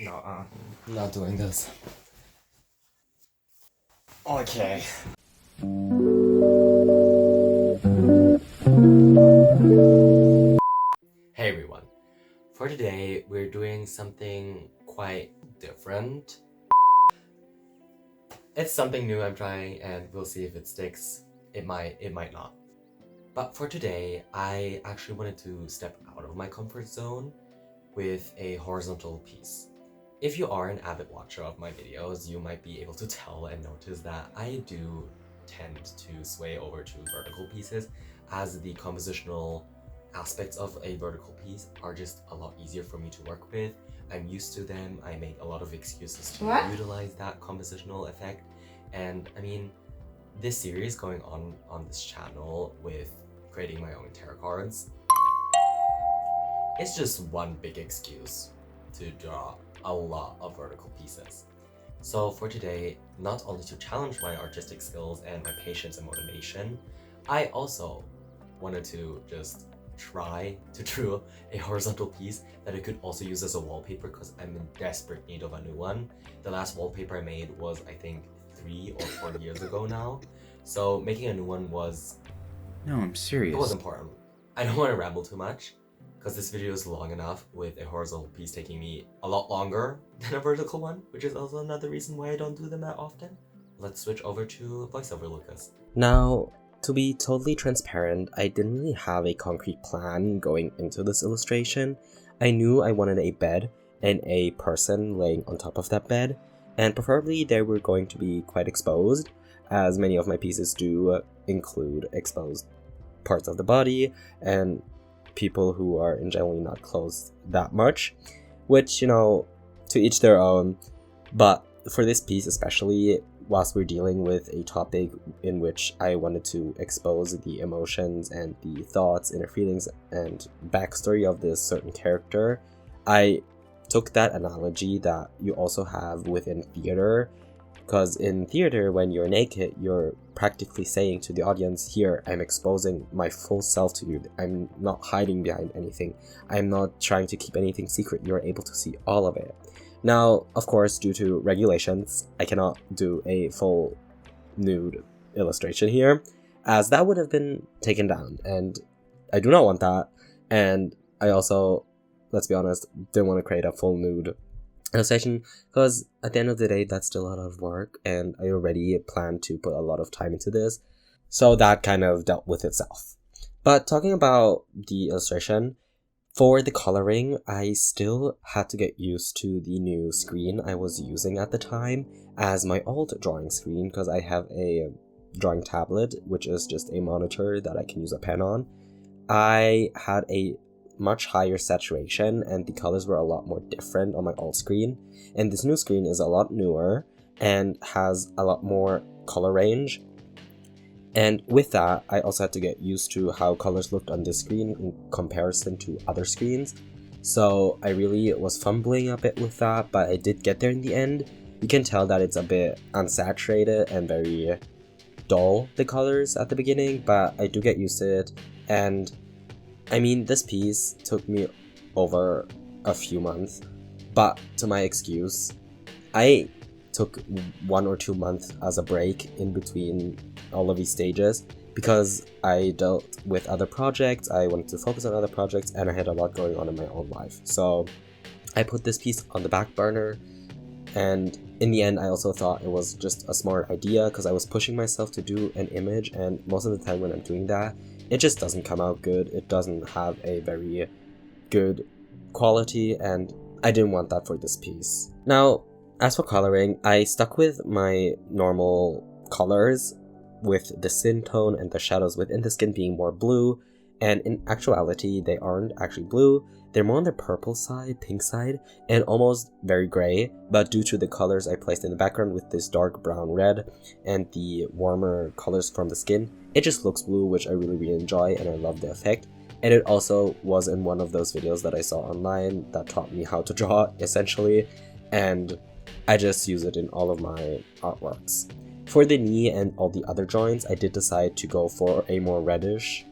No, not doing this. Okay. Hey everyone. For today, we're doing something quite different. It's something new I'm trying, and we'll see if it sticks. It might not. But for today, I actually wanted to step out of my comfort zone with a horizontal piece. If you are an avid watcher of my videos, you might be able to tell and notice that I do tend to sway over to vertical pieces, as the compositional aspects of a vertical piece are just a lot easier for me to work with. I'm used to them. I make a lot of excuses to utilize that compositional effect. And I mean, this series going on this channel with creating my own tarot cards, it's just one big excuse to draw a lot of vertical pieces. So for today, not only to challenge my artistic skills and my patience and motivation, I also wanted to just try to draw a horizontal piece that I could also use as a wallpaper, because I'm in desperate need of a new one. The last wallpaper I made was, I think, 3 or 4 years ago now. So making a new one was... No, I'm serious. It was important. I don't want to ramble too much, because this video is long enough with a horizontal piece taking me a lot longer than a vertical one, which is also another reason why I don't do them that often. Let's switch over to voiceover Lucas. Now, to be totally transparent, I didn't really have a concrete plan going into this illustration. I knew I wanted a bed and a person laying on top of that bed, and preferably they were going to be quite exposed, as many of my pieces do include exposed parts of the body and people who are in generally not clothed that much, which, you know, to each their own. But for this piece especially, whilst we're dealing with a topic in which I wanted to expose the emotions and the thoughts, inner feelings, and backstory of this certain character, I took that analogy that you also have within theater. Because in theater, when you're naked, you're practically saying to the audience, here, I'm exposing my full self to you. I'm not hiding behind anything. I'm not trying to keep anything secret. You're able to see all of it. Now, of course, due to regulations, I cannot do a full nude illustration here, as that would have been taken down, and I do not want that. And I also, let's be honest, didn't want to create a full nude illustration, because at the end of the day, that's still a lot of work, and I already planned to put a lot of time into this, so that kind of dealt with itself. But talking about the illustration, for the coloring, I still had to get used to the new screen I was using at the time as my old drawing screen, because I have a drawing tablet, which is just a monitor that I can use a pen on. I had a much higher saturation, and the colors were a lot more different on my old screen, and this new screen is a lot newer and has a lot more color range. And with that, I also had to get used to how colors looked on this screen in comparison to other screens. So I really was fumbling a bit with that, but I did get there in the end. You can tell that it's a bit unsaturated and very dull, the colors at the beginning, but I do get used to it. And I mean, this piece took me over a few months, but to my excuse, I took 1 or 2 months as a break in between all of these stages, because I dealt with other projects, I wanted to focus on other projects, and I had a lot going on in my own life. So I put this piece on the back burner, and in the end I also thought it was just a smart idea, because I was pushing myself to do an image, and most of the time when I'm doing that, it just doesn't come out good. It doesn't have a very good quality, and I didn't want that for this piece. Now, as for coloring, I stuck with my normal colors, with the skin tone and the shadows within the skin being more blue, and in actuality they aren't actually blue, they're more on the purple side, pink side, and almost very gray, but due to the colors I placed in the background with this dark brown red and the warmer colors from the skin, it just looks blue, which I really enjoy, and I love the effect. And it also was in one of those videos that I saw online that taught me how to draw, essentially, and I just use it in all of my artworks. For the knee and all the other joints, I did decide to go for a more reddish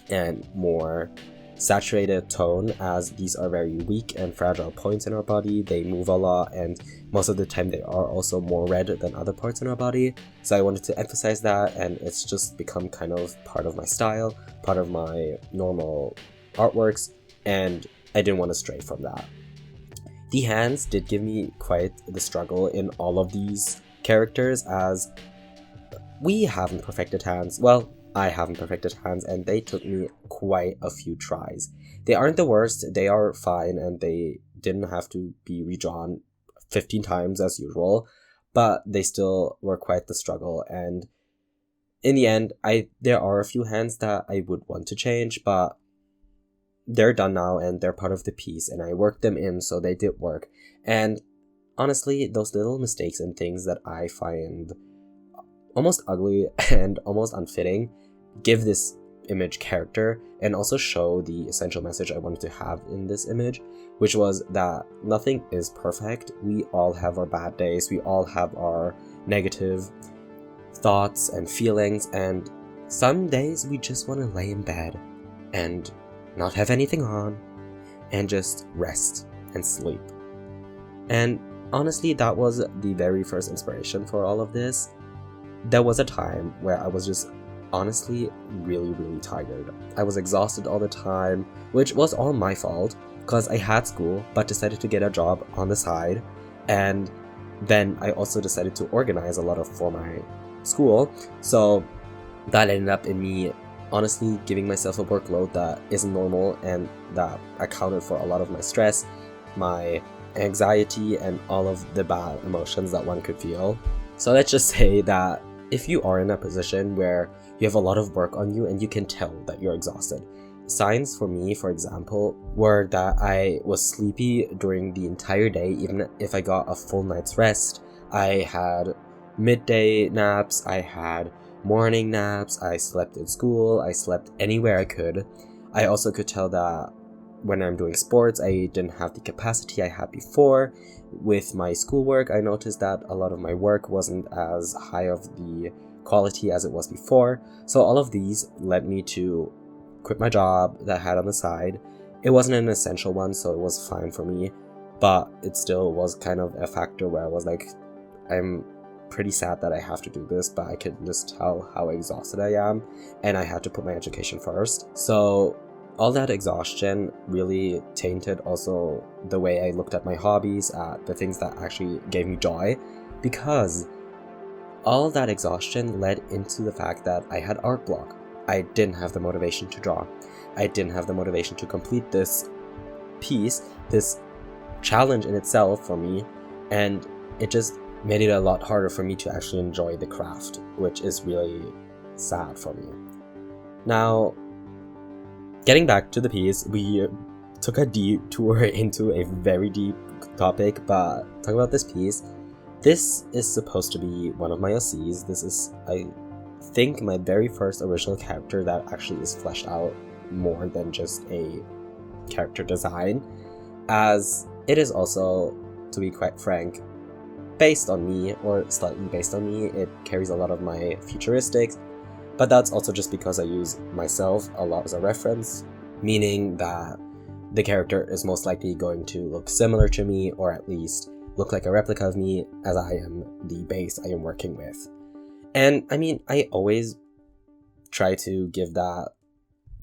and more saturated tone, as these are very weak and fragile points in our body. They move a lot, and most of the time they are also more red than other parts in our body. So I wanted to emphasize that, and it's just become kind of part of my style, part of my normal artworks, and I didn't want to stray from that. The hands did give me quite the struggle in all of these characters, as we haven't perfected hands. Well, I haven't perfected hands, and they took me quite a few tries. They aren't the worst, they are fine, and they didn't have to be redrawn 15 times as usual, but they still were quite the struggle. And in the end, there are a few hands that I would want to change, but they're done now and they're part of the piece, and I worked them in, so they did work. And honestly, those little mistakes and things that I find almost ugly and almost unfitting give this image character, and also show the essential message I wanted to have in this image, which was that nothing is perfect. We all have our bad days, we all have our negative thoughts and feelings, and some days we just want to lay in bed and not have anything on and just rest and sleep. And honestly, that was the very first inspiration for all of this. There was a time where I was just honestly really tired. I was exhausted all the time, which was all my fault because I had school but decided to get a job on the side, and then I also decided to organize a lot for my school, so that ended up in me honestly giving myself a workload that isn't normal, and that accounted for a lot of my stress, my anxiety, and all of the bad emotions that one could feel. So let's just say that if you are in a position where you have a lot of work on you and you can tell that you're exhausted, signs for me, for example, were that I was sleepy during the entire day, even if I got a full night's rest. I had midday naps, I had morning naps, I slept in school, I slept anywhere I could. I also could tell that when I'm doing sports, I didn't have the capacity I had before. With my schoolwork, I noticed that a lot of my work wasn't as high of the quality as it was before. So all of these led me to quit my job that I had on the side. It wasn't an essential one, so it was fine for me, but it still was kind of a factor where I was like, I'm pretty sad that I have to do this, but I can just tell how exhausted I am, and I had to put my education first. So all that exhaustion really tainted also the way I looked at my hobbies, at the things that actually gave me joy, because all that exhaustion led into the fact that I had art block. I didn't have the motivation to draw. I didn't have the motivation to complete this piece, this challenge in itself for me, and it just made it a lot harder for me to actually enjoy the craft, which is really sad for me. Now, getting back to the piece, we took a detour into a very deep topic, but talking about this piece, this is supposed to be one of my OCs. This is, I think, my very first original character that actually is fleshed out more than just a character design, as it is also, to be quite frank, based on me, or slightly based on me. It carries a lot of my futuristics, but that's also just because I use myself a lot as a reference, meaning that the character is most likely going to look similar to me, or at least look like a replica of me, as I am the base I am working with. And I mean, I always try to give that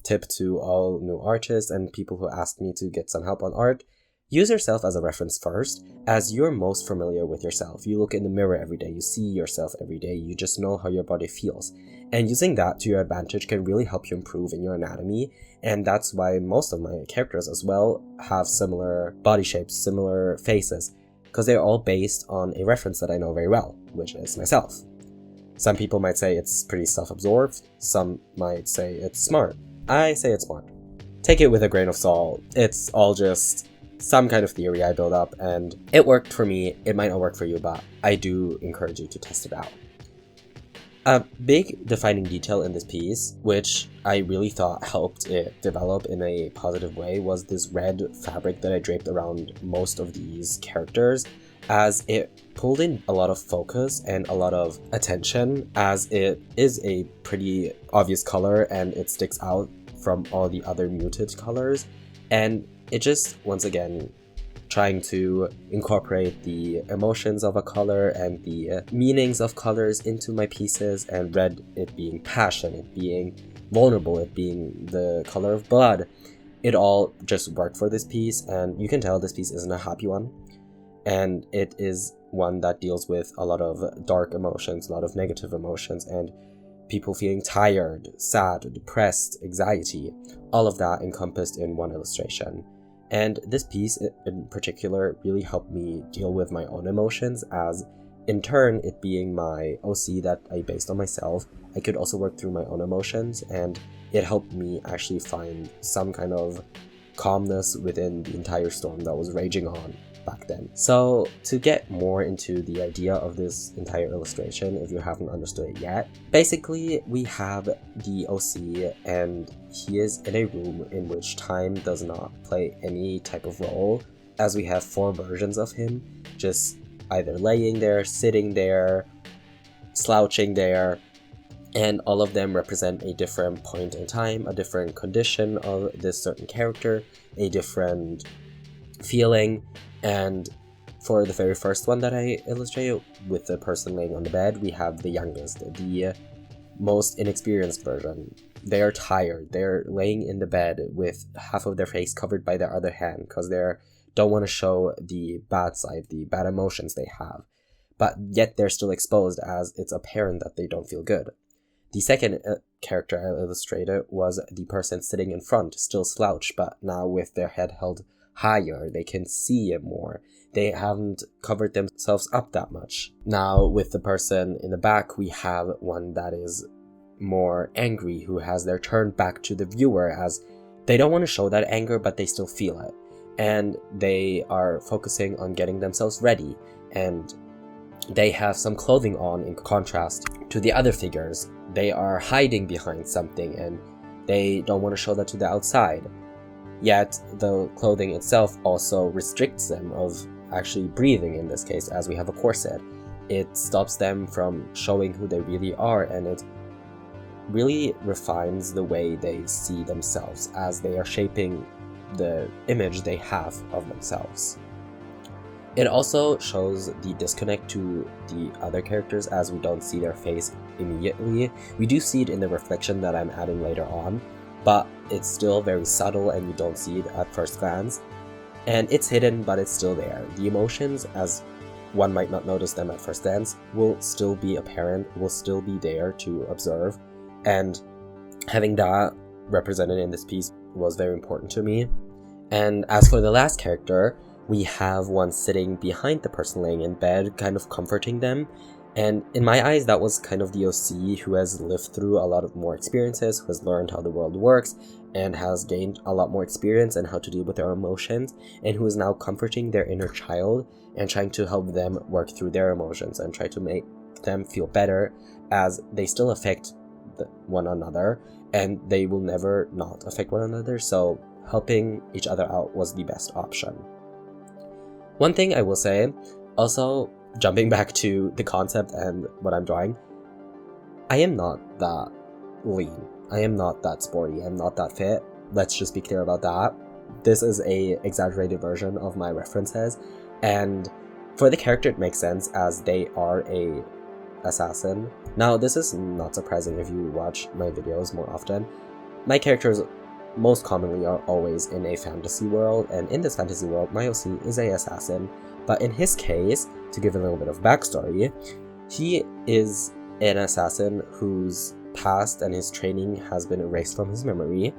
tip to all new artists and people who ask me to get some help on art. Use yourself as a reference first, as you're most familiar with yourself. You look in the mirror every day, you see yourself every day, you just know how your body feels. And using that to your advantage can really help you improve in your anatomy, and that's why most of my characters as well have similar body shapes, similar faces, because they're all based on a reference that I know very well, which is myself. Some people might say it's pretty self-absorbed, some might say it's smart. I say it's smart. Take it with a grain of salt. It's all just some kind of theory I build up, and it worked for me. It might not work for you, but I do encourage you to test it out. A big defining detail in this piece, which I really thought helped it develop in a positive way, was this red fabric that I draped around most of these characters, as it pulled in a lot of focus and a lot of attention, as it is a pretty obvious color and it sticks out from all the other muted colors, and it just, once again, trying to incorporate the emotions of a color and the meanings of colors into my pieces, and red it being passion, it being vulnerable, it being the color of blood. It all just worked for this piece, and you can tell this piece isn't a happy one, and it is one that deals with a lot of dark emotions, a lot of negative emotions, and people feeling tired, sad, depressed, anxiety, all of that encompassed in one illustration. And this piece in particular really helped me deal with my own emotions, as in turn, it being my OC that I based on myself, I could also work through my own emotions, and it helped me actually find some kind of calmness within the entire storm that was raging on back then. So to get more into the idea of this entire illustration, if you haven't understood it yet, basically we have the OC, and he is in a room in which time does not play any type of role, as we have 4 versions of him, just either laying there, sitting there, slouching there, and all of them represent a different point in time, a different condition of this certain character, a different feeling. And for the very first one that I illustrated, with the person laying on the bed, we have the youngest, the most inexperienced version. They are tired, they're laying in the bed with half of their face covered by their other hand, because they don't want to show the bad side, the bad emotions they have, but yet they're still exposed, as it's apparent that they don't feel good. The second character I illustrated was the person sitting in front, still slouched, but now with their head held higher, they can see it more. They haven't covered themselves up that much. Now with the person in the back, we have one that is more angry, who has their turn back to the viewer, as they don't want to show that anger, but they still feel it. And they are focusing on getting themselves ready, and they have some clothing on in contrast to the other figures. They are hiding behind something, and they don't want to show that to the outside. Yet the clothing itself also restricts them of actually breathing in this case, as we have a corset. It stops them from showing who they really are, and it really refines the way they see themselves, as they are shaping the image they have of themselves. It also shows the disconnect to the other characters, as we don't see their face immediately. We do see it in the reflection that I'm adding later on, but it's still very subtle and you don't see it at first glance. And it's hidden, but it's still there. The emotions, as one might not notice them at first glance, will still be apparent, will still be there to observe. And having that represented in this piece was very important to me. And as for the last character, we have one sitting behind the person laying in bed, kind of comforting them. And in my eyes, that was kind of the OC, who has lived through a lot of more experiences, who has learned how the world works, and has gained a lot more experience and how to deal with their emotions, and who is now comforting their inner child and trying to help them work through their emotions and try to make them feel better, as they still affect one another, and they will never not affect one another, so helping each other out was the best option. One thing I will say, also, jumping back to the concept and what I'm drawing, I am not that lean. I am not that sporty. I'm not that fit. Let's just be clear about that. This is a exaggerated version of my references, and for the character it makes sense, as they are a assassin. Now this is not surprising if you watch my videos more often. My characters most commonly are always in a fantasy world, and in this fantasy world my OC is a assassin. But in his case, to give a little bit of backstory, he is an assassin whose past and his training has been erased from his memory.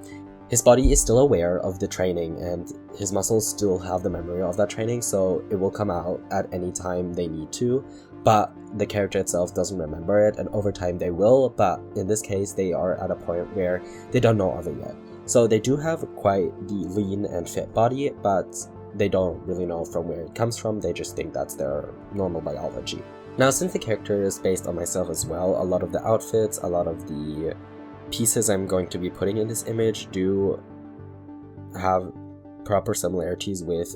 His body is still aware of the training, and his muscles still have the memory of that training, so it will come out at any time they need to, but the character itself doesn't remember it, and over time they will, but in this case they are at a point where they don't know of it yet. So they do have quite the lean and fit body, but they don't really know from where it comes from, they just think that's their normal biology. Now, since the character is based on myself as well, a lot of the outfits, a lot of the pieces I'm going to be putting in this image do have proper similarities with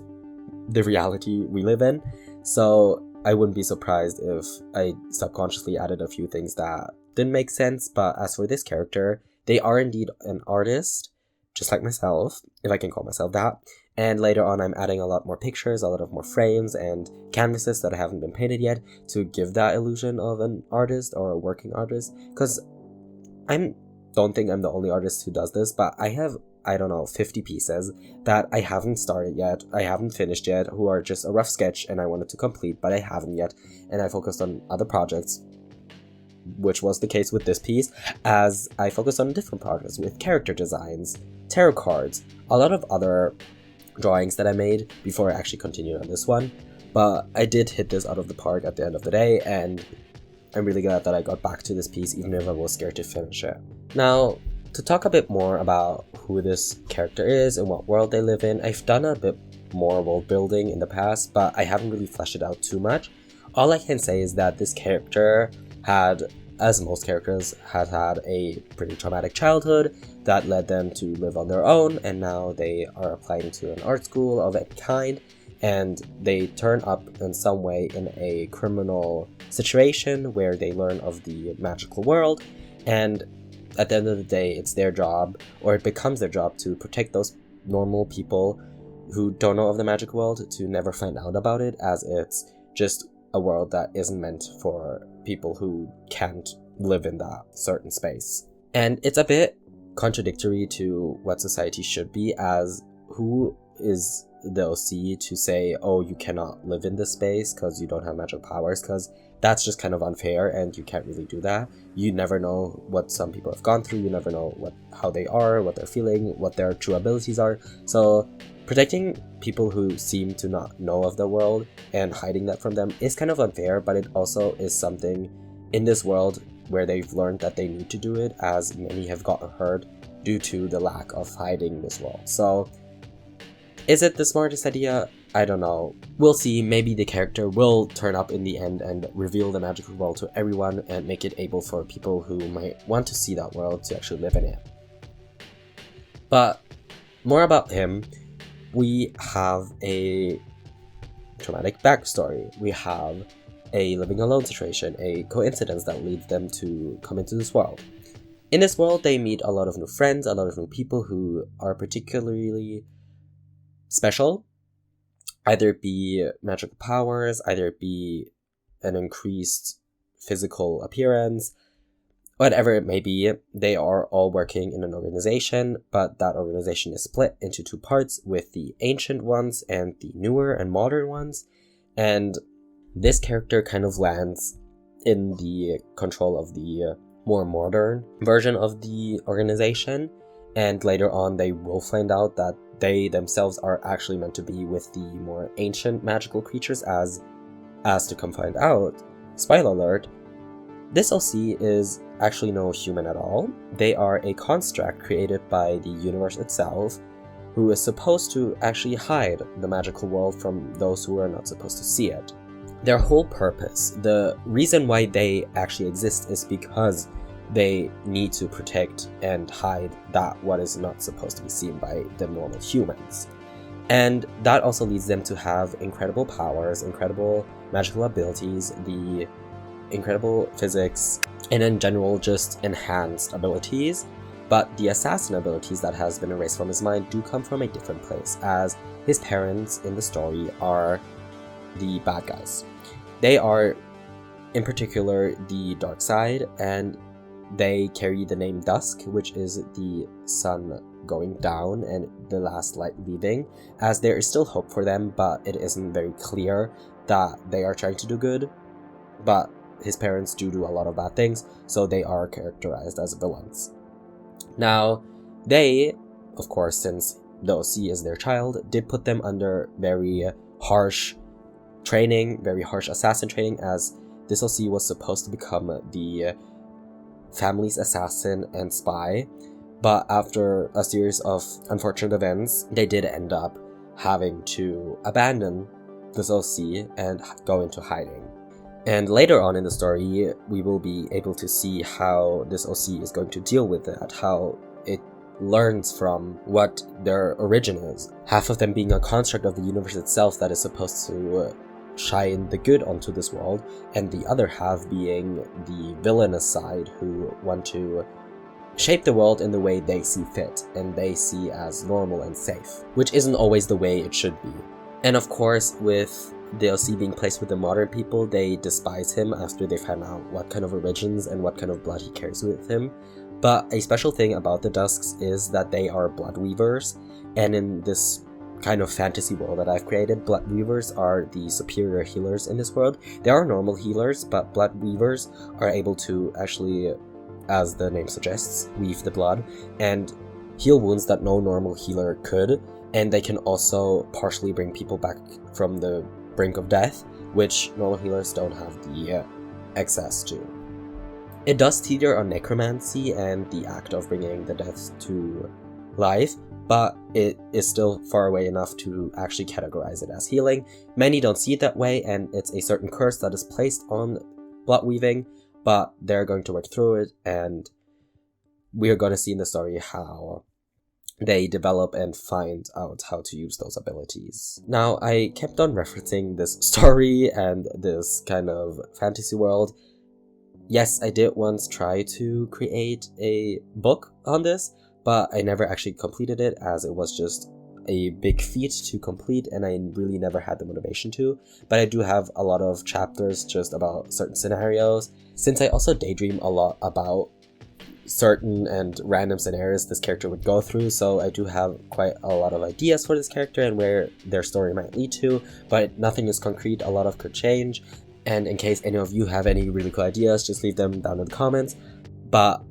the reality we live in, so I wouldn't be surprised if I subconsciously added a few things that didn't make sense. But as for this character, they are indeed an artist, just like myself, if I can call myself that. And later on, I'm adding a lot more pictures, a lot of more frames and canvases that haven't been painted yet to give that illusion of an artist or a working artist. Because I don't think I'm the only artist who does this, but I have, I don't know, 50 pieces that I haven't started yet, I haven't finished yet, who are just a rough sketch and I wanted to complete, but I haven't yet. And I focused on other projects, which was the case with this piece, as I focused on different projects with character designs, tarot cards, a lot of other drawings that I made before I actually continued on this one. But I did hit this out of the park at the end of the day, and I'm really glad that I got back to this piece even if I was scared to finish it. Now, to talk a bit more about who this character is and what world they live in, I've done a bit more world building in the past, but I haven't really fleshed it out too much. All I can say is that this character had, as most characters, had a pretty traumatic childhood that led them to live on their own, and now they are applying to an art school of any kind, and they turn up in some way in a criminal situation where they learn of the magical world, and at the end of the day, it's their job, or it becomes their job, to protect those normal people who don't know of the magic world to never find out about it, as it's just a world that isn't meant for people who can't live in that certain space. And it's a bit contradictory to what society should be, as who is the OC to say, oh, you cannot live in this space because you don't have magic powers, because that's just kind of unfair and you can't really do that. You never know what some people have gone through, you never know how they are, what they're feeling, what their true abilities are. So protecting people who seem to not know of the world and hiding that from them is kind of unfair, but it also is something in this world where they've learned that they need to do it, as many have gotten hurt due to the lack of hiding this world. So is it the smartest idea? I don't know. We'll see. Maybe the character will turn up in the end and reveal the magical world to everyone and make it able for people who might want to see that world to actually live in it. But more about him. We have a traumatic backstory. We have a living alone situation, a coincidence that leads them to come into this world. In this world, they meet a lot of new friends, a lot of new people who are particularly special, either it be magical powers, either it be an increased physical appearance, whatever it may be. They are all working in an organization, but that organization is split into two parts, with the ancient ones and the newer and modern ones, and this character kind of lands in the control of the more modern version of the organization, and later on they will find out that they themselves are actually meant to be with the more ancient magical creatures, as to come find out, spoiler alert, this OC is actually no human at all. They are a construct created by the universe itself, who is supposed to actually hide the magical world from those who are not supposed to see it. Their whole purpose, the reason why they actually exist, is because they need to protect and hide that what is not supposed to be seen by the normal humans. And that also leads them to have incredible powers, incredible magical abilities, the incredible physics, and in general just enhanced abilities. But the assassin abilities that has been erased from his mind do come from a different place, as his parents in the story are the bad guys. They are, in particular, the dark side, and they carry the name Dusk, which is the sun going down and the last light leaving, as there is still hope for them, but it isn't very clear that they are trying to do good. But his parents do a lot of bad things, so they are characterized as villains. Now, they, of course, since the OC is their child, did put them under very harsh training, very harsh assassin training, as this OC was supposed to become the family's assassin and spy, but after a series of unfortunate events, they did end up having to abandon this OC and go into hiding. And later on in the story, we will be able to see how this OC is going to deal with that, how it learns from what their origin is. Half of them being a construct of the universe itself that is supposed to shine the good onto this world, and the other half being the villainous side who want to shape the world in the way they see fit and they see as normal and safe, which isn't always the way it should be. And of course, with DLC being placed with the modern people, they despise him after they find out what kind of origins and what kind of blood he carries with him. But a special thing about the Dusks is that they are blood weavers, and in this kind of fantasy world that I've created, blood weavers are the superior healers in this world. There are normal healers, but blood weavers are able to actually, as the name suggests, weave the blood and heal wounds that no normal healer could, and they can also partially bring people back from the brink of death, which normal healers don't have the access to. It does teeter on necromancy and the act of bringing the dead to life, but it is still far away enough to actually categorize it as healing. Many don't see it that way, and it's a certain curse that is placed on blood weaving, but they're going to work through it, and we are going to see in the story how they develop and find out how to use those abilities. Now, I kept on referencing this story and this kind of fantasy world. Yes, I did once try to create a book on this, but I never actually completed it, as it was just a big feat to complete and I really never had the motivation to. But I do have a lot of chapters just about certain scenarios, since I also daydream a lot about certain and random scenarios this character would go through, so I do have quite a lot of ideas for this character and where their story might lead to, but nothing is concrete. A lot of could change, and in case any of you have any really cool ideas, just leave them down in the comments. But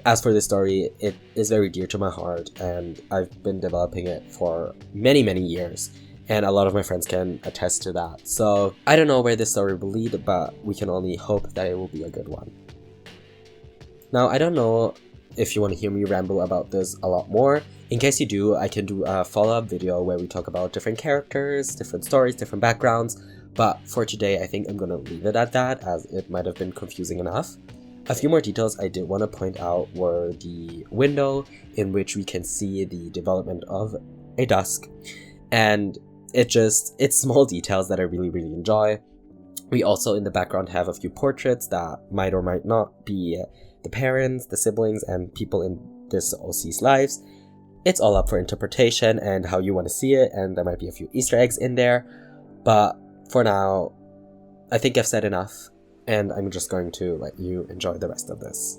as for this story, it is very dear to my heart, and I've been developing it for many years, and a lot of my friends can attest to that. So I don't know where this story will lead, but we can only hope that it will be a good one. Now, I don't know if you want to hear me ramble about this a lot more. In case you do, I can do a follow-up video where we talk about different characters, different stories, different backgrounds, but for today I think I'm gonna leave it at that, as it might have been confusing enough. A few more details I did want to point out were the window in which we can see the development of a Dusk, and it's small details that I really enjoy. We also in the background have a few portraits that might or might not be the parents, the siblings, and people in this OC's lives. It's all up for interpretation and how you want to see it, and there might be a few Easter eggs in there, but for now, I think I've said enough, and I'm just going to let you enjoy the rest of this.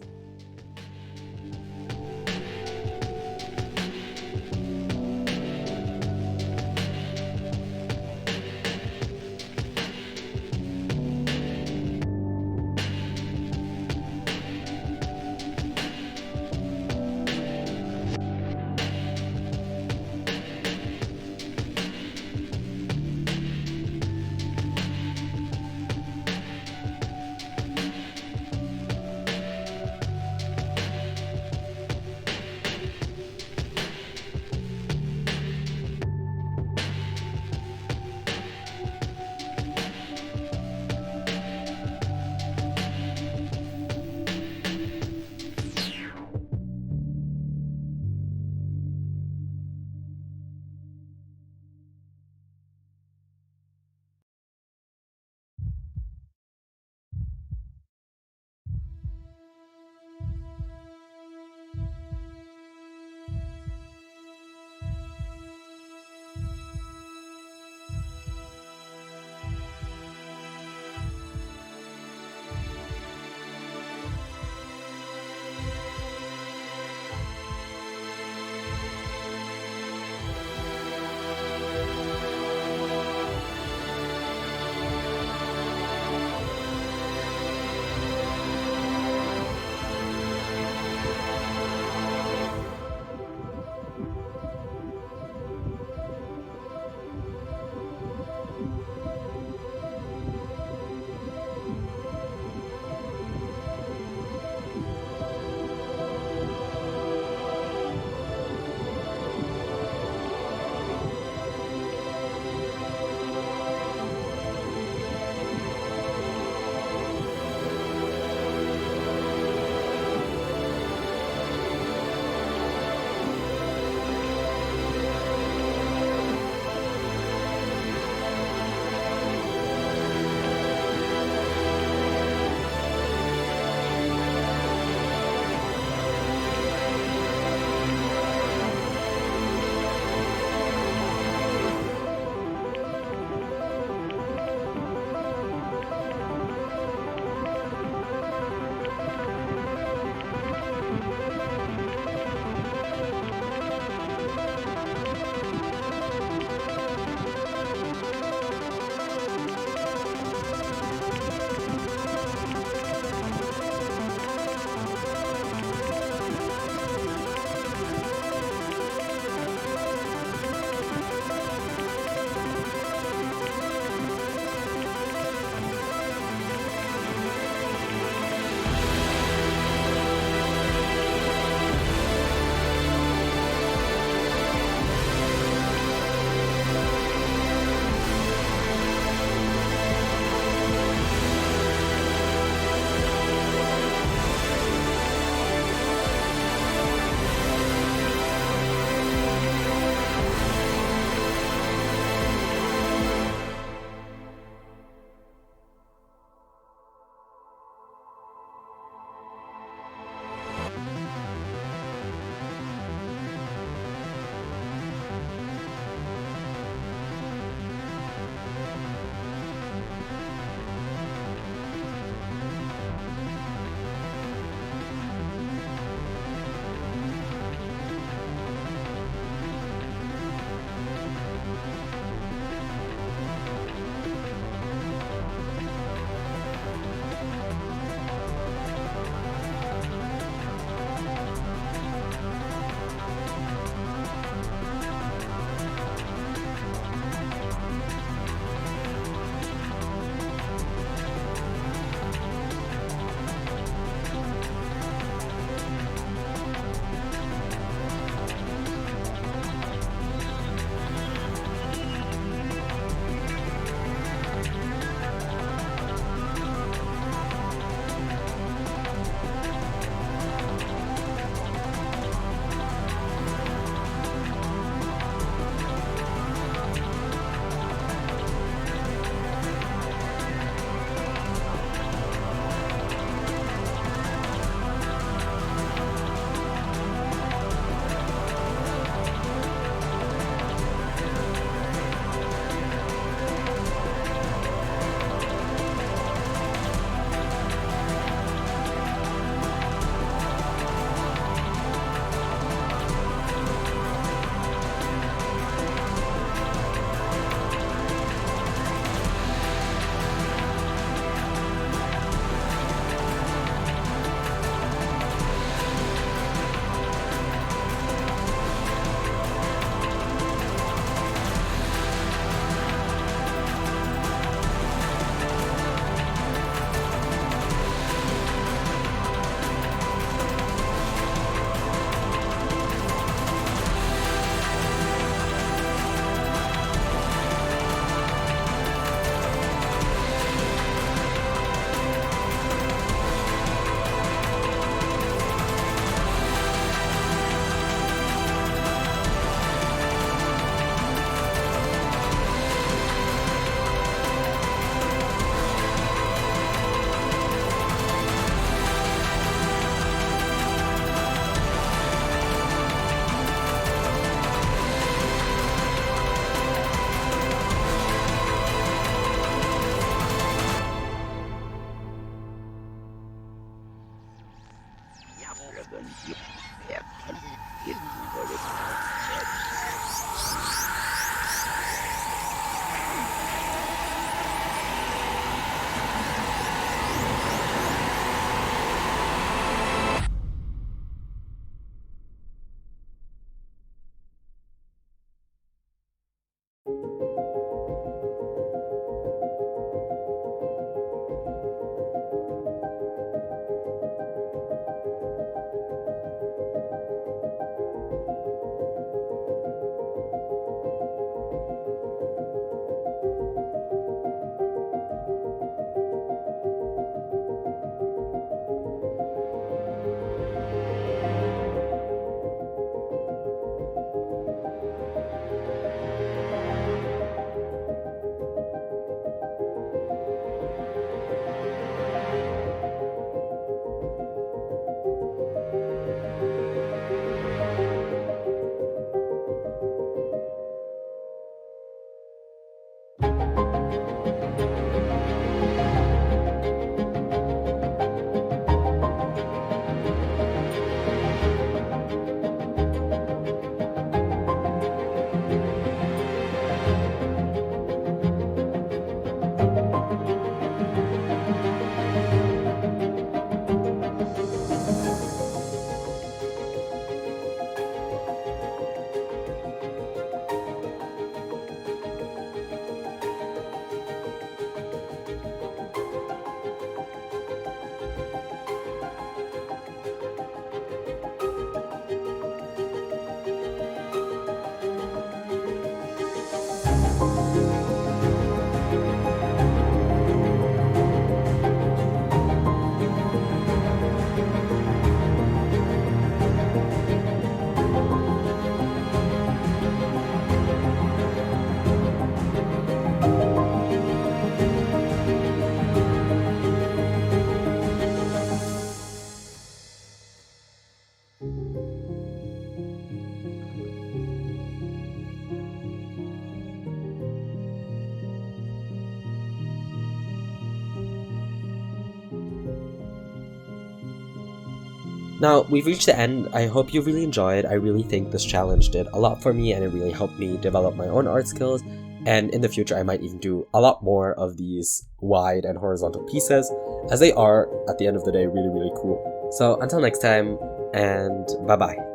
Now, we've reached the end. I hope you really enjoyed. I really think this challenge did a lot for me and it really helped me develop my own art skills. And in the future, I might even do a lot more of these wide and horizontal pieces, as they are, at the end of the day, really, really cool. So until next time, and bye-bye.